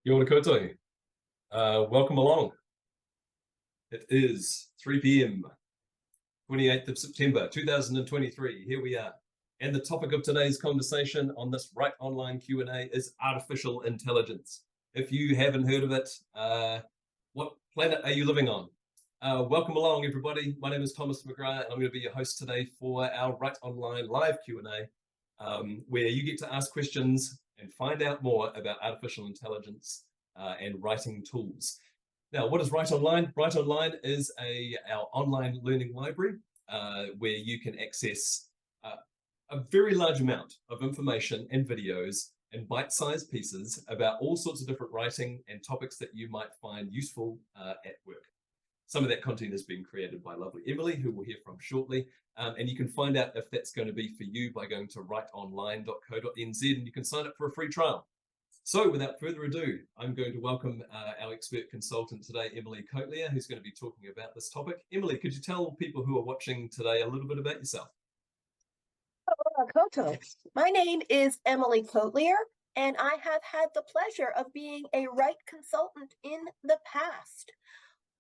Kia ora koutou. Welcome along. It is 3 p.m., 28th of September, 2023. Here we are. And the topic of today's conversation on this Right Online Q&A is artificial intelligence. If you haven't heard of it, what planet are you living on? Welcome along, everybody. My name is Thomas McGrath, and I'm going to be your host today for our Right Online live Q&A, where you get to ask questions and find out more about artificial intelligence and writing tools. Now, what is Right Online? Right Online is our online learning library where you can access a very large amount of information and videos and bite-sized pieces about all sorts of different writing and topics that you might find useful at work. Some of that content is being created by lovely Emily, who we'll hear from shortly. And you can find out if that's going to be for you by going to rightonline.co.nz, and you can sign up for a free trial. So without further ado, I'm going to welcome our expert consultant today, Emily Cotlier, who's going to be talking about this topic. Emily, could you tell people who are watching today a little bit about yourself? Koto. My name is Emily Cotlier, and I have had the pleasure of being a Right consultant in the past.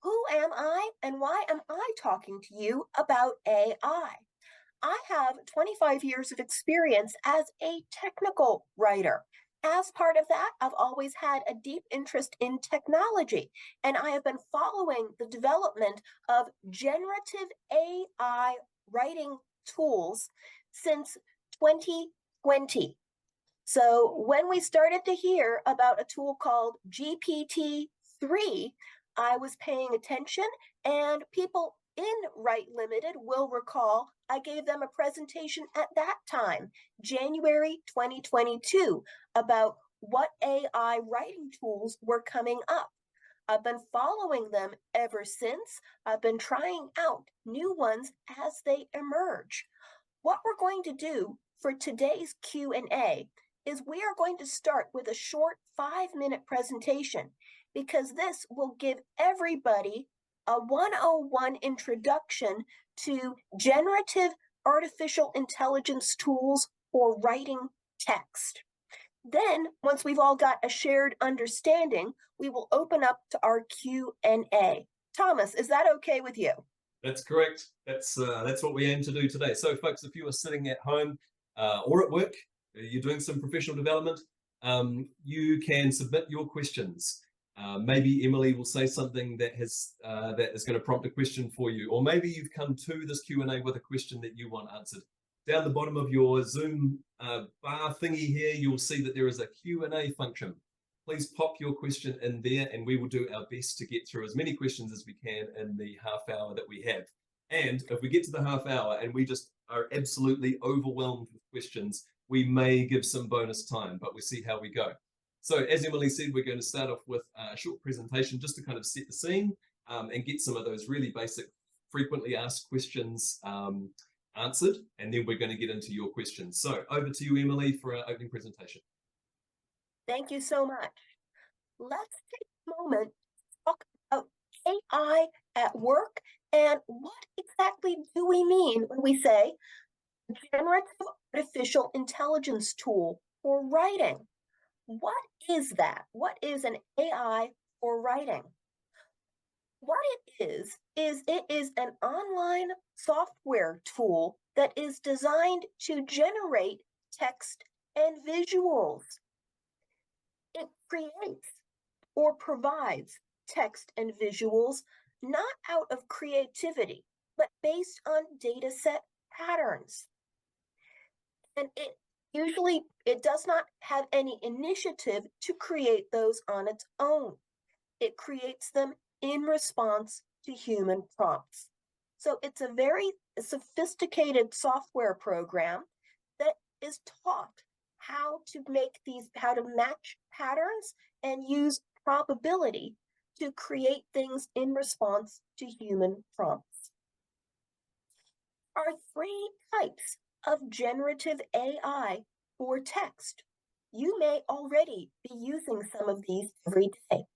Who am I, and why am I talking to you about AI? I have 25 years of experience as a technical writer. As part of that, I've always had a deep interest in technology, and I have been following the development of generative AI writing tools since 2020. So when we started to hear about a tool called GPT-3, I was paying attention, and people in Write Limited will recall I gave them a presentation at that time, January 2022, about what AI writing tools were coming up. I've been following them ever since. I've been trying out new ones as they emerge. What we're going to do for today's Q&A is we are going to start with a short 5-minute presentation, because this will give everybody a 101 introduction to generative artificial intelligence tools for writing text. Then, once we've all got a shared understanding, we will open up to our Q&A. Thomas, is that okay with you? That's correct. That's what we aim to do today. So folks, if you are sitting at home or at work, you're doing some professional development, you can submit your questions. Maybe Emily will say something that is going to prompt a question for you, or maybe you've come to this Q&A with a question that you want answered. Down the bottom of your Zoom bar thingy here, you'll see that there is a Q&A function. Please pop your question in there, and we will do our best to get through as many questions as we can in the half hour that we have. And if we get to the half hour and we just are absolutely overwhelmed with questions, we may give some bonus time, but we'll see how we go. So as Emily said, we're going to start off with a short presentation just to kind of set the scene and get some of those really basic, frequently asked questions answered, and then we're going to get into your questions. So over to you, Emily, for our opening presentation. Thank you so much. Let's take a moment to talk about AI at work, and what exactly do we mean when we say generative artificial intelligence tool for writing? What is that? What is an AI for writing? What it is it is an online software tool that is designed to generate text and visuals. It creates or provides text and visuals not out of creativity, but based on data set patterns. And it does not have any initiative to create those on its own. It creates them in response to human prompts. So it's a very sophisticated software program that is taught how to match patterns and use probability to create things in response to human prompts. There are 3 types of generative AI for text. You may already be using some of these every day.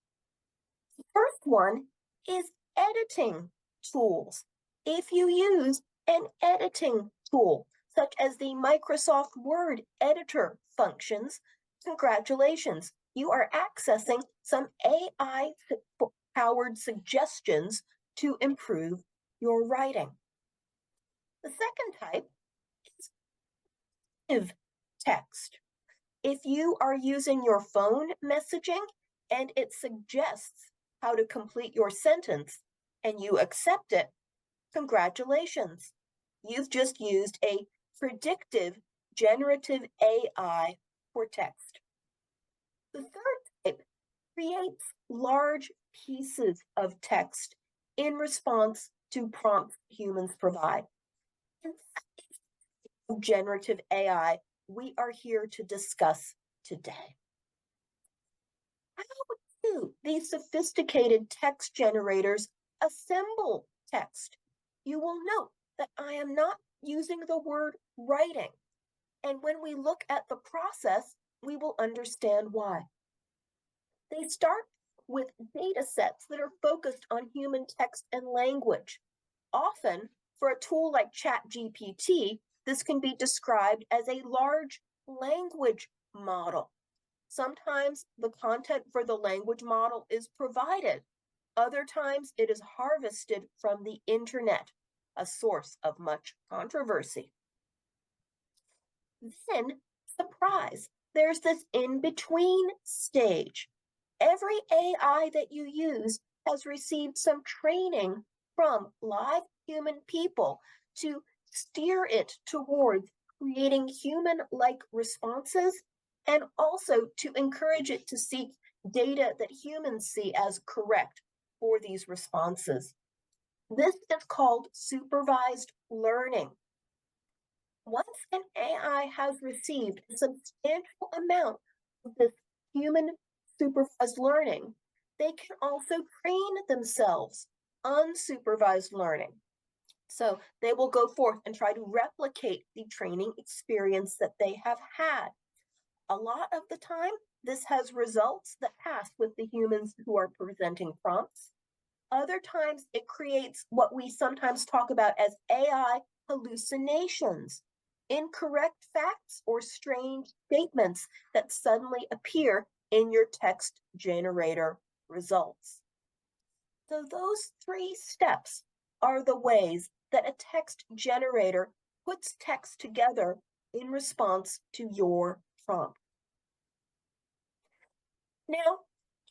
The first one is editing tools. If you use an editing tool, such as the Microsoft Word editor functions, congratulations, you are accessing some AI-powered suggestions to improve your writing. The second type is generative text. If you are using your phone messaging and it suggests how to complete your sentence and you accept it, congratulations. You've just used a predictive generative AI for text. The third type creates large pieces of text in response to prompts humans provide. And that is generative AI we are here to discuss today. How do these sophisticated text generators assemble text? You will note that I am not using the word writing. And when we look at the process, we will understand why. They start with data sets that are focused on human text and language. Often, for a tool like ChatGPT, this can be described as a large language model. Sometimes the content for the language model is provided. Other times it is harvested from the internet, a source of much controversy. Then, surprise, there's this in-between stage. Every AI that you use has received some training from live human people to steer it towards creating human-like responses and also to encourage it to seek data that humans see as correct for these responses. This is called supervised learning. Once an AI has received a substantial amount of this human supervised learning, they can also train themselves unsupervised learning. So they will go forth and try to replicate the training experience that they have had. A lot of the time, this has results that pass with the humans who are presenting prompts. Other times, it creates what we sometimes talk about as AI hallucinations, incorrect facts or strange statements that suddenly appear in your text generator results. So those three steps are the ways that a text generator puts text together in response to your prompt. Now,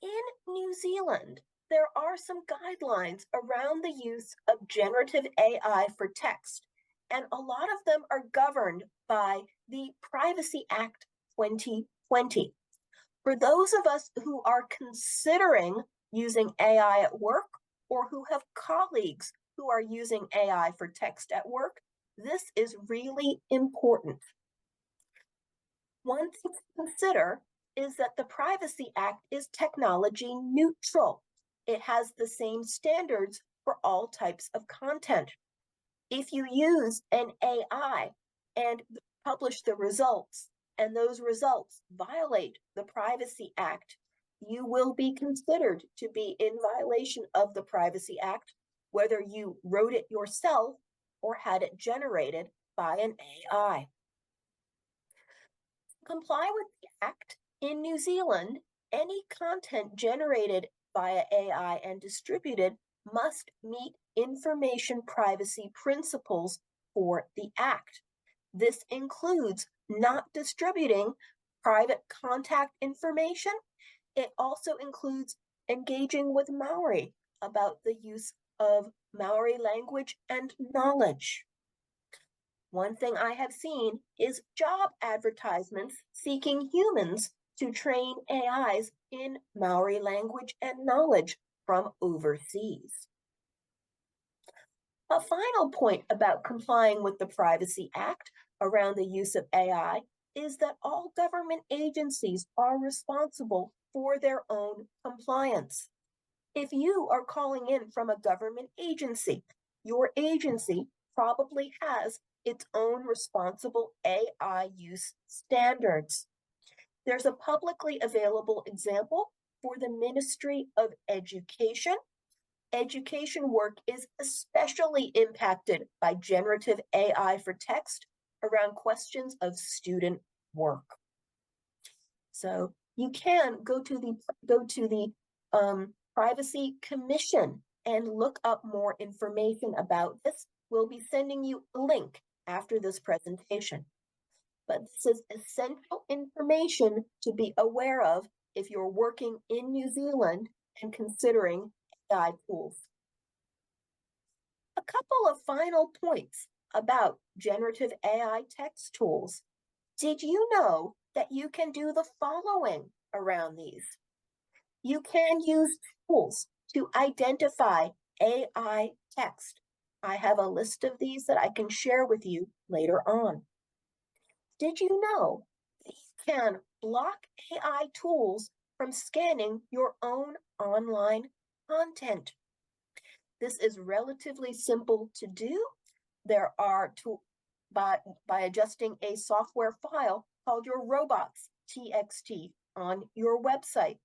in New Zealand, there are some guidelines around the use of generative AI for text, and a lot of them are governed by the Privacy Act 2020. For those of us who are considering using AI at work or who have colleagues who are using AI for text at work, this is really important. One thing to consider is that the Privacy Act is technology neutral. It has the same standards for all types of content. If you use an AI and publish the results, and those results violate the Privacy Act, you will be considered to be in violation of the Privacy Act, whether you wrote it yourself or had it generated by an AI. To comply with the Act, in New Zealand, any content generated via AI and distributed must meet information privacy principles for the Act. This includes not distributing private contact information. It also includes engaging with Maori about the use of Maori language and knowledge. One thing I have seen is job advertisements seeking humans to train AIs in Maori language and knowledge from overseas. A final point about complying with the Privacy Act around the use of AI is that all government agencies are responsible for their own compliance. If you are calling in from a government agency, your agency probably has its own responsible AI use standards. There's a publicly available example for the Ministry of Education. Education work is especially impacted by generative AI for text around questions of student work. So You can go to the Privacy Commission and look up more information about this. We'll be sending you a link after this presentation. But this is essential information to be aware of if you're working in New Zealand and considering AI tools. A couple of final points about generative AI text tools. Did you know that you can do the following around these? You can use tools to identify AI text. I have a list of these that I can share with you later on. Did you know that you can block AI tools from scanning your own online content? This is relatively simple to do. There are by adjusting a software file called your robots.txt on your website.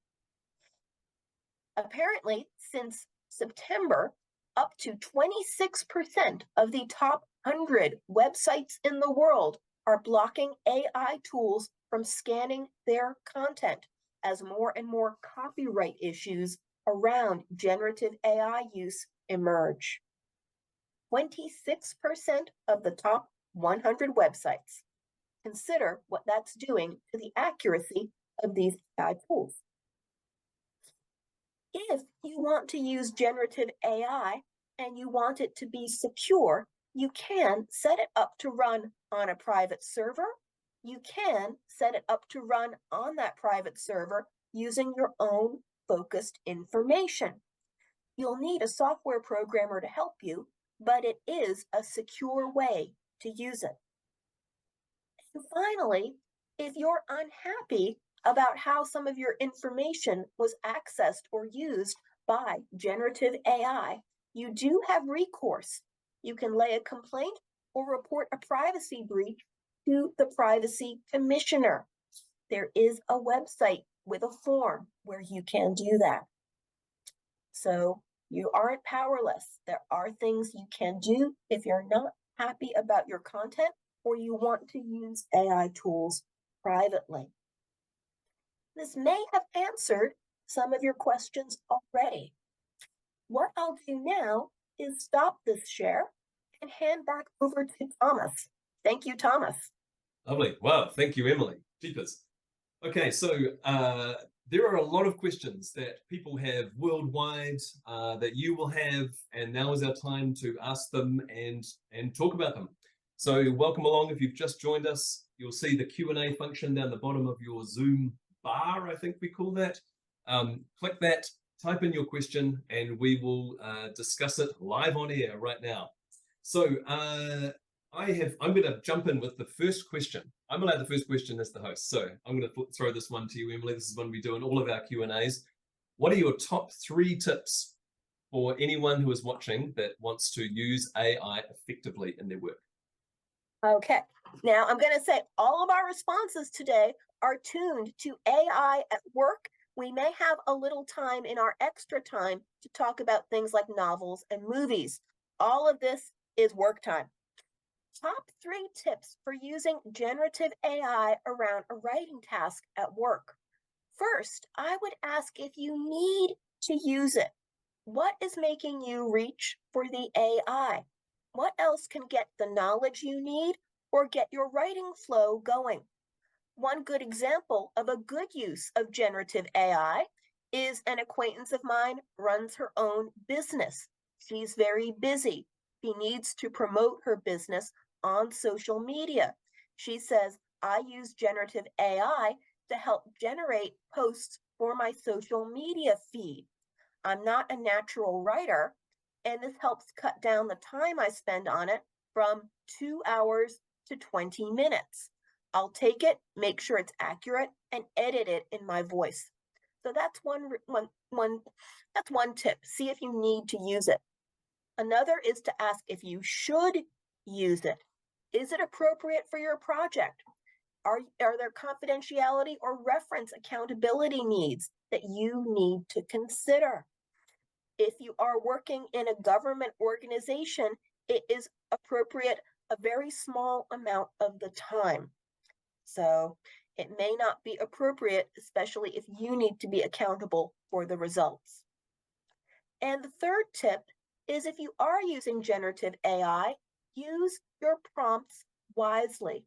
Apparently, since September, up to 26% of the top 100 websites in the world are blocking AI tools from scanning their content as more and more copyright issues around generative AI use emerge. 26% of the top 100 websites. Consider what that's doing to the accuracy of these AI tools. If you want to use generative AI and you want it to be secure, you can set it up to run on a private server. You can set it up to run on that private server using your own focused information. You'll need a software programmer to help you, but it is a secure way to use it. And finally, if you're unhappy about how some of your information was accessed or used by generative AI, you do have recourse. You can lay a complaint or report a privacy breach to the Privacy Commissioner. There is a website with a form where you can do that. So you aren't powerless. There are things you can do if you're not happy about your content or you want to use AI tools privately. This may have answered some of your questions already. What I'll do now is stop this share and hand back over to Thomas. Thank you, Thomas. Lovely. Wow. Thank you, Emily. Jeepers. Okay, so there are a lot of questions that people have worldwide that you will have, and now is our time to ask them and talk about them. So welcome along. If you've just joined us, you'll see the Q&A function down the bottom of your Zoom bar, I think we call that. Click that, type in your question, and we will discuss it live on air right now. So I'm going to jump in with the first question. I'm allowed the first question as the host, so I'm going to throw this one to you, Emily. This is one we do in all of our Q&As. What are your top 3 tips for anyone who is watching that wants to use AI effectively in their work? Okay, now I'm going to say all of our responses today are tuned to AI at work. We may have a little time in our extra time to talk about things like novels and movies. All of this is work time. Top 3 tips for using generative AI around a writing task at work. First, I would ask if you need to use it. What is making you reach for the AI? What else can get the knowledge you need or get your writing flow going? One good example of a good use of generative AI is an acquaintance of mine runs her own business. She's very busy. She needs to promote her business on social media. She says, I use generative AI to help generate posts for my social media feed. I'm not a natural writer, and this helps cut down the time I spend on it from 2 hours to 20 minutes. I'll take it, make sure it's accurate, and edit it in my voice. So that's one tip. See if you need to use it. Another is to ask if you should use it. Is it appropriate for your project? Are there confidentiality or reference accountability needs that you need to consider? If you are working in a government organization, it is appropriate a very small amount of the time. So It may not be appropriate, especially if you need to be accountable for the results. And the third tip is if you are using generative AI, use your prompts wisely.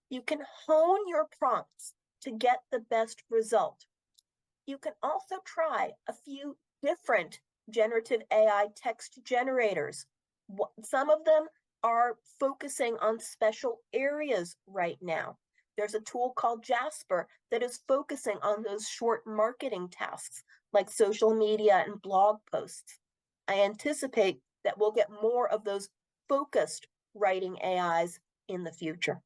You can hone your prompts to get the best result. You can also try a few different generative AI text generators. Some of them are focusing on special areas right now. There's a tool called Jasper that is focusing on those short marketing tasks like social media and blog posts. I anticipate that we'll get more of those focused writing AIs in the future.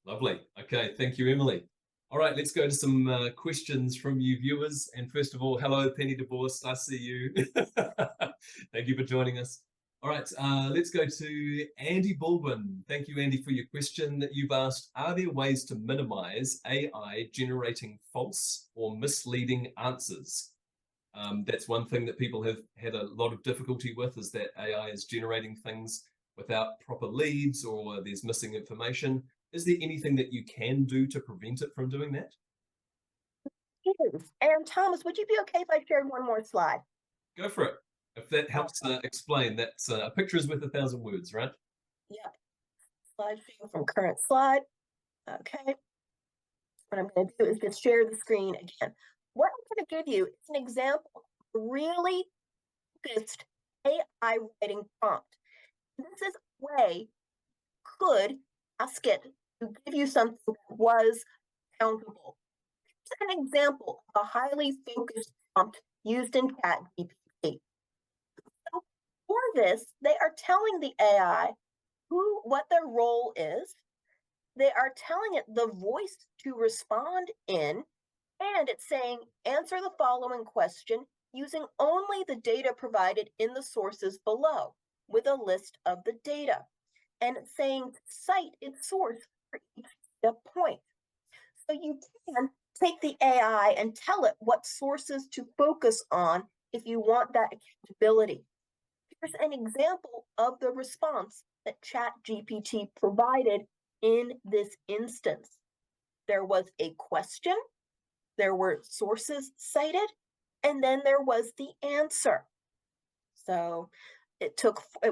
Lovely. Okay, thank you, Emily. All right, let's go to some questions from you viewers. And first of all, hello, Penny DeBourse. I see you. Thank you for joining us. All right, let's go to Andy Baldwin. Thank you, Andy, for your question that you've asked. Are there ways to minimize AI generating false or misleading answers? That's one thing that people have had a lot of difficulty with, is that AI is generating things without proper leads, or there's missing information. Is there anything that you can do to prevent it from doing that? Yes. And Thomas, would you be okay if I shared one more slide? Go for it. If that helps explain, that's a picture is worth 1,000 words, right? Yep. Slide view from current slide. Okay. What I'm going to do is just share the screen again. What I'm going to give you is an example of a really focused AI writing prompt. This is a way you could ask it to give you something that was countable. Here's an example of a highly focused prompt used in ChatGPT. So for this, they are telling the AI what their role is. They are telling it the voice to respond in, and it's saying, answer the following question using only the data provided in the sources below, with a list of the data. And it's saying, cite its source for each data point. So you can take the AI and tell it what sources to focus on if you want that accountability. Here's an example of the response that ChatGPT provided in this instance. There was a question, there were sources cited, and then there was the answer. So it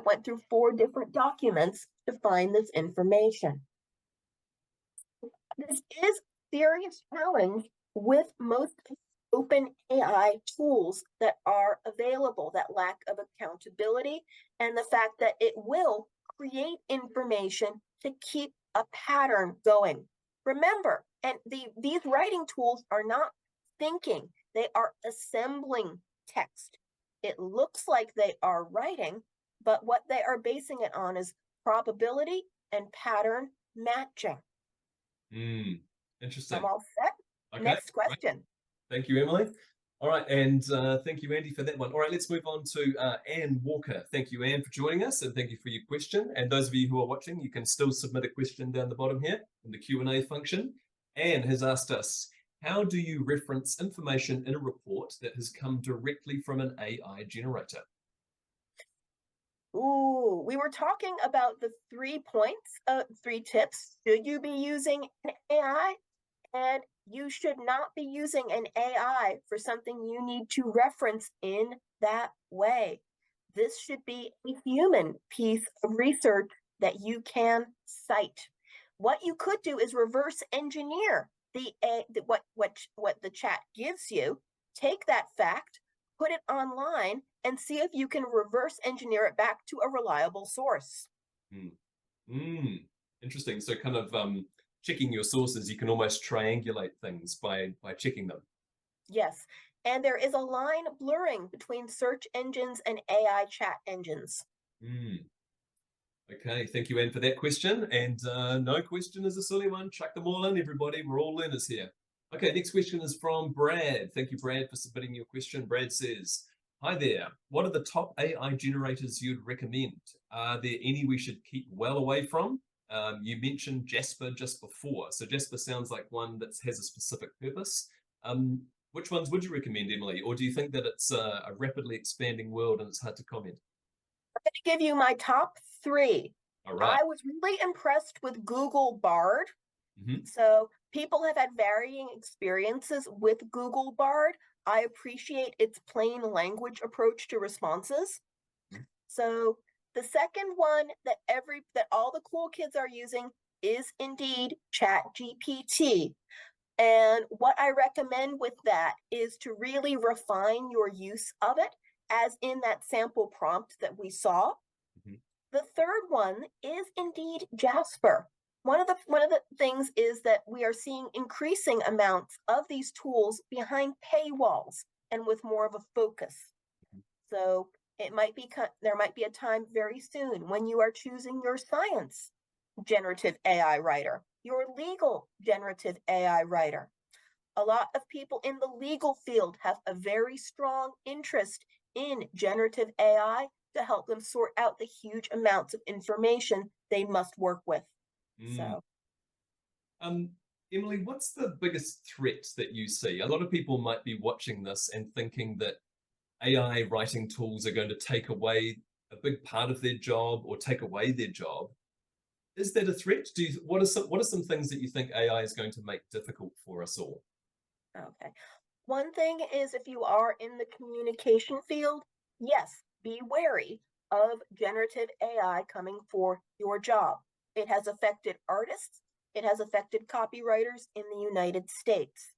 went through 4 different documents to find this information. This is a serious challenge with most open AI tools that are available, that lack of accountability, and the fact that it will create information to keep a pattern going. Remember, and these writing tools are not thinking, they are assembling text. It looks like they are writing, but what they are basing it on is probability and pattern matching. Interesting. I'm all set. Okay, next question. Right. Thank you, Emily. All right, and thank you, Andy, for that one. All right, let's move on to Anne Walker. Thank you, Anne, for joining us, and thank you for your question. And those of you who are watching, you can still submit a question down the bottom here in the Q&A function. Anne has asked us, how do you reference information in a report that has come directly from an AI generator? Ooh, we were talking about the 3 points, 3 tips. Should you be using an AI? And you should not be using an AI for something you need to reference in that way. This should be a human piece of research that you can cite. What you could do is reverse engineer what the chat gives you, take that fact, put it online, and see if you can reverse engineer it back to a reliable source. Interesting. So kind of checking your sources, you can almost triangulate things by checking them. Yes, and there is a line blurring between search engines and AI chat engines. Okay, thank you, Anne, for that question. And no question is a silly one. Chuck them all in, everybody. We're all learners here. Okay, next question is from Brad. Thank you, Brad, for submitting your question. Brad says, hi there. What are the top AI generators you'd recommend? Are there any we should keep well away from? You mentioned Jasper just before. So Jasper sounds like one that has a specific purpose. Which ones would you recommend, Emily? Or do you think that it's a rapidly expanding world and it's hard to comment? I'm going to give you my top 3. All right. I was really impressed with Google Bard. So People have had varying experiences with Google Bard. I appreciate its plain language approach to responses. Mm. So the second one that all the cool kids are using is indeed ChatGPT. And what I recommend with that is to really refine your use of it, as in that sample prompt that we saw. Mhm. The third one is indeed Jasper. One of the things is that we are seeing increasing amounts of these tools behind paywalls and with more of a focus. Mhm. So there might be a time very soon when you are choosing your science generative AI writer, your legal generative AI writer. A lot of people in the legal field have a very strong interest in generative AI to help them sort out the huge amounts of information they must work with. Mm. So, Um, Emily, what's the biggest threat that you see? A lot of people might be watching this and thinking that AI writing tools are going to take away a big part of their job or take away their job. Is that a threat? What are some things that you think AI is going to make difficult for us all? okay. One thing is, if you are in the communication field, yes, be wary of generative AI coming for your job. It has affected artists, it has affected copywriters in the United States.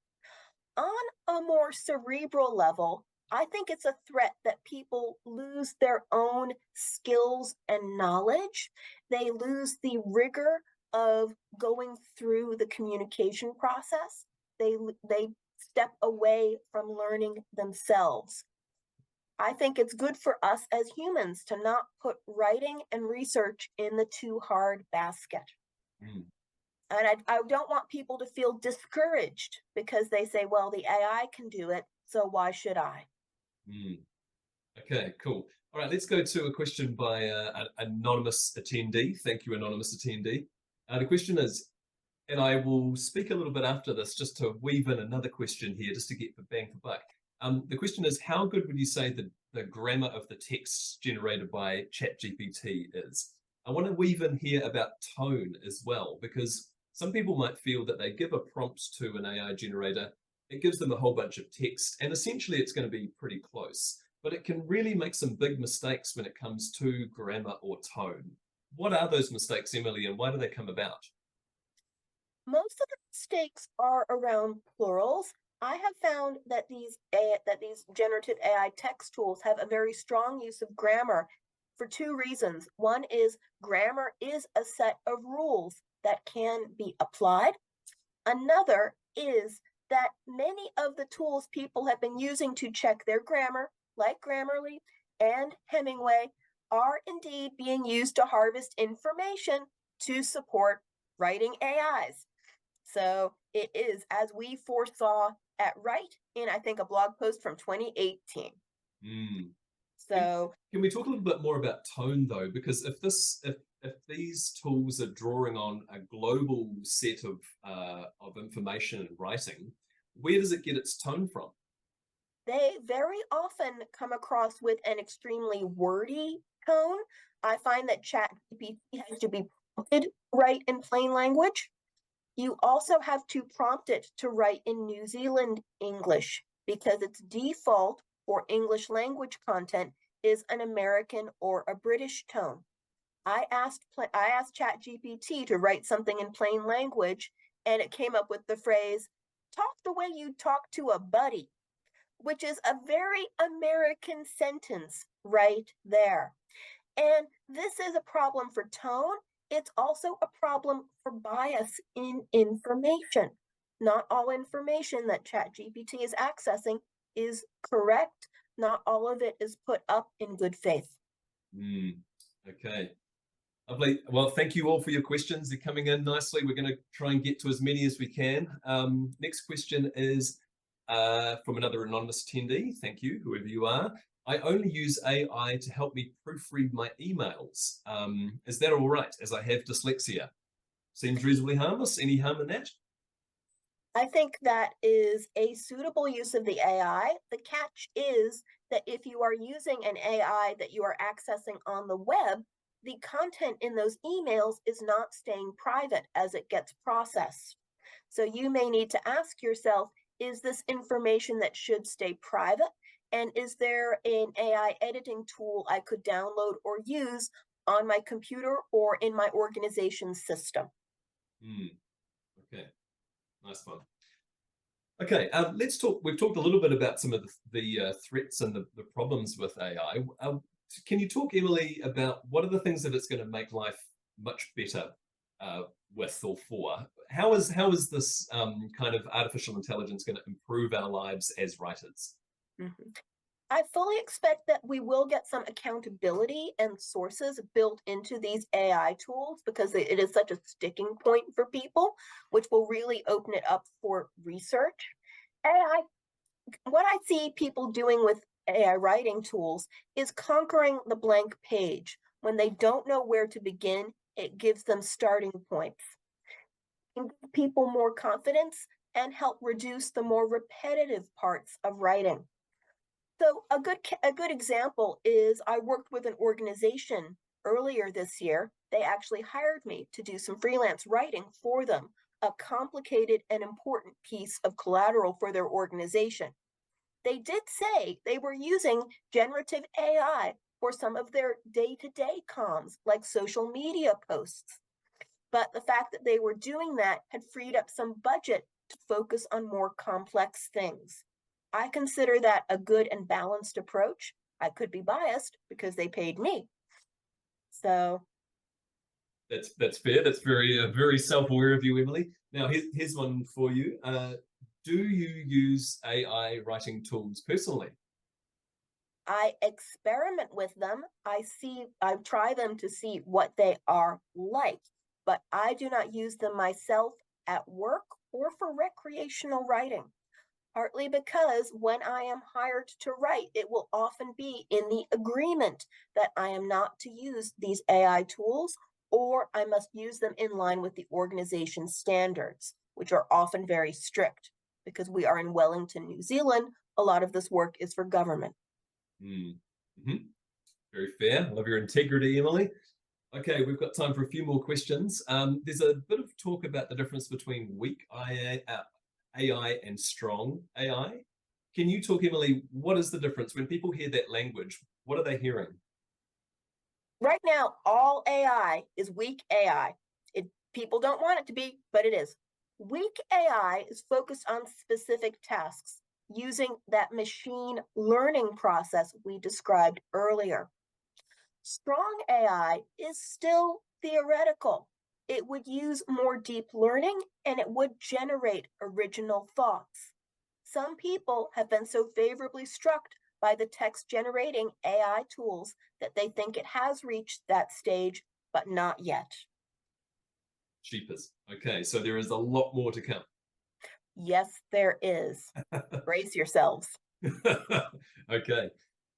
On a more cerebral level, I think it's a threat that people lose their own skills and knowledge. They lose the rigor of going through the communication process. They step away from learning themselves. I think it's good for us as humans to not put writing and research in the too hard basket. Mm. And I don't want people to feel discouraged because they say, well, the AI can do it, so why should I? Mm. Okay, cool. All right, let's go to a question by an anonymous attendee. Thank you, anonymous attendee. The question is, and I will speak a little bit after this just to weave in another question here, just to get the bang for buck. The question is, how good would you say the grammar of the text generated by ChatGPT is? I want to weave in here about tone as well, because some people might feel that they give a prompt to an AI generator, it gives them a whole bunch of text, and essentially it's going to be pretty close, but it can really make some big mistakes when it comes to grammar or tone. What are those mistakes, Emily, and why do they come about? Most of the mistakes are around plurals. I have found that these generative AI text tools have a very strong use of grammar for two reasons. One is grammar is a set of rules that can be applied. Another is that many of the tools people have been using to check their grammar, like Grammarly and Hemingway, are indeed being used to harvest information to support writing AIs. So it is, as we foresaw at Write in, I think, a blog post from 2018. Mm. Can, So can we talk a little bit more about tone though? Because if these tools are drawing on a global set of information and writing, where does it get its tone from? they very often come across with an extremely wordy tone. I find that ChatGPT has to be prompted to write in plain language. You also have to prompt it to write in New Zealand English because its default for English language content is an American or a British tone. I asked ChatGPT to write something in plain language, and it came up with the phrase "talk the way you talk to a buddy," which is a very American sentence right there. And this is a problem for tone. It's also a problem for bias in information. Not all information that ChatGPT is accessing is correct. Not all of it is put up in good faith. Mm, okay. Lovely. Well, thank you all for your questions. They're coming in nicely. We're going to try and get to as many as we can. Next question is from another anonymous attendee. Thank you, whoever you are. I only use AI to help me proofread my emails. Is that all right, as I have dyslexia? Seems reasonably harmless. Any harm in that? I think that is a suitable use of the AI. The catch is that if you are using an AI that you are accessing on the web, the content in those emails is not staying private as it gets processed. So you may need to ask yourself, is this information that should stay private? And is there an AI editing tool I could download or use on my computer or in my organization's system? Okay, nice one. Okay, let's talk. We've talked a little bit about some of the threats and the problems with AI. Can you talk, Emily, about what are the things that it's going to make life much better with or for? How is this kind of artificial intelligence going to improve our lives as writers? Mhm. I fully expect that we will get some accountability and sources built into these AI tools because it is such a sticking point for people, which will really open it up for research. AI, what I see people doing with AI writing tools is conquering the blank page. When they don't know where to begin, it gives them starting points. It can give people more confidence and help reduce the more repetitive parts of writing. So a good example is I worked with an organization earlier this year. They actually hired me to do some freelance writing for them, a complicated and important piece of collateral for their organization. They did say they were using generative AI for some of their day-to-day comms, like social media posts. But the fact that they were doing that had freed up some budget to focus on more complex things. I consider that a good and balanced approach. I could be biased because they paid me. So That's fair. That's very self-aware of you, Emily. Now, here's one for you. Do you use AI writing tools personally? I experiment with them. I try them to see what they are like, but I do not use them myself at work or for recreational writing. Partly because when I am hired to write, it will often be in the agreement that I am not to use these AI tools, or I must use them in line with the organization's standards, which are often very strict. Because we are in Wellington, New Zealand, a lot of this work is for government. Mm-hmm. Very fair. I love your integrity, Emily. Okay, we've got time for a few more questions. There's a bit of talk about the difference between weak AI and strong AI. Can you talk, Emily, what is the difference? When people hear that language, what are they hearing? Right now, all AI is weak AI. People don't want it to be, but it is. Weak AI is focused on specific tasks using that machine learning process we described earlier. Strong AI is still theoretical. It would use more deep learning and it would generate original thoughts. Some people have been so favorably struck by the text generating AI tools that they think it has reached that stage, but not yet. Cheapers. Okay, so there is a lot more to come. Yes, there is. Brace yourselves. Okay.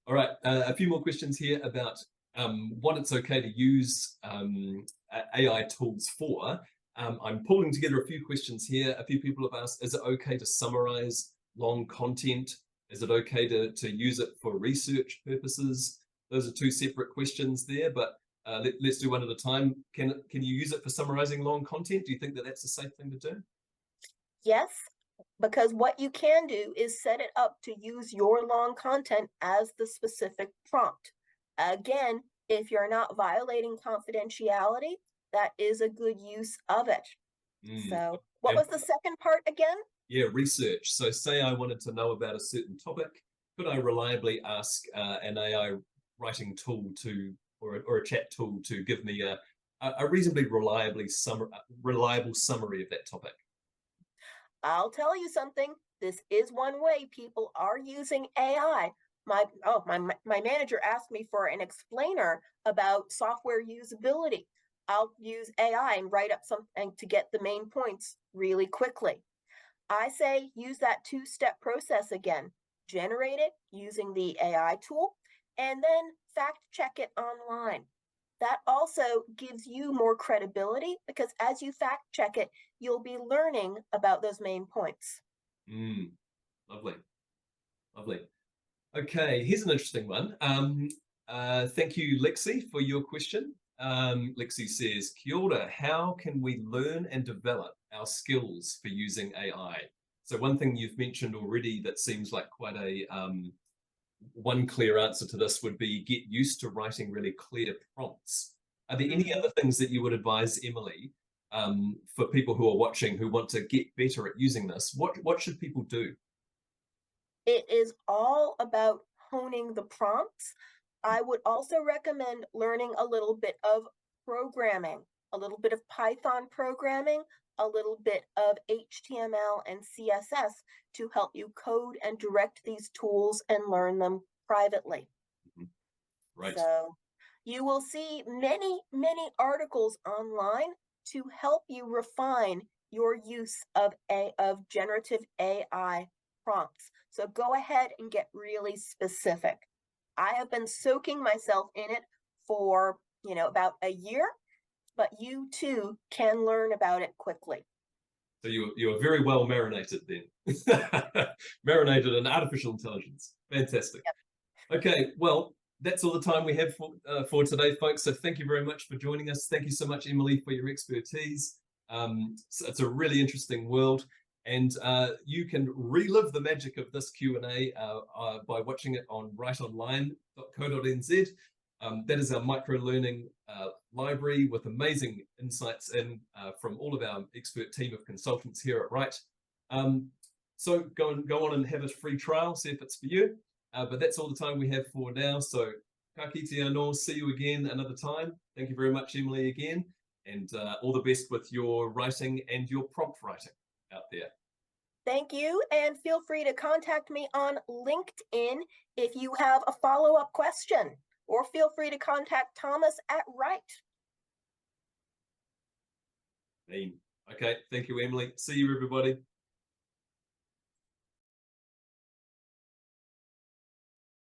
All right. A few more questions here about what it's okay to use AI tools for. I'm pulling together a few questions here. A few people have asked, is it okay to summarize long content? Is it okay to use it for research purposes? Those are two separate questions there, but let's do one at a time. Can you use it for summarizing long content? Do you think that that's a safe thing to do? Yes, because what you can do is set it up to use your long content as the specific prompt. Again, if you're not violating confidentiality, that is a good use of it. So, what And was the second part again? yeah, research. So say I wanted to know about a certain topic, could I reliably ask an AI writing tool to, or a chat tool to give me a reasonably reliable summary of that topic? I'll tell you something. This is one way people are using AI. My manager asked me for an explainer about software usability. I'll use AI and write up something to get the main points really quickly. I say use that two-step process again. Generate it using the AI tool and then fact check it online. That also gives you more credibility because as you fact check it, you'll be learning about those main points. Lovely, lovely. Okay, here's an interesting one. Thank you, Lexi, for your question. Lexi says, Kia ora, how can we learn and develop our skills for using AI? So one thing you've mentioned already that seems like quite a one clear answer to this would be get used to writing really clear prompts. Are there any other things that you would advise, Emily, for people who are watching who want to get better at using this? What should people do? It is all about honing the prompts. I would also recommend learning a little bit of programming, a little bit of Python programming, a little bit of HTML and CSS to help you code and direct these tools and learn them privately. Right. So you will see many, many articles online to help you refine your use of generative AI prompts. So go ahead and get really specific. I have been soaking myself in it for, about a year, but you too can learn about it quickly. So you are very well marinated then. Marinated in artificial intelligence. Fantastic. Yep. Okay, well, that's all the time we have for today, folks. So thank you very much for joining us. Thank you so much, Emily, for your expertise. So it's a really interesting world. And you can relive the magic of this Q&A by watching it on writeonline.co.nz. That is our micro-learning library with amazing insights from all of our expert team of consultants here at Write. So go on and have a free trial, see if it's for you. But that's all the time we have for now. So ka kite anō, see you again another time. Thank you very much, Emily, again. And all the best with your writing and your prompt writing out there. Thank you, and feel free to contact me on LinkedIn if you have a follow-up question, or feel free to contact Thomas at Write. Okay, thank you, Emily. See you, everybody.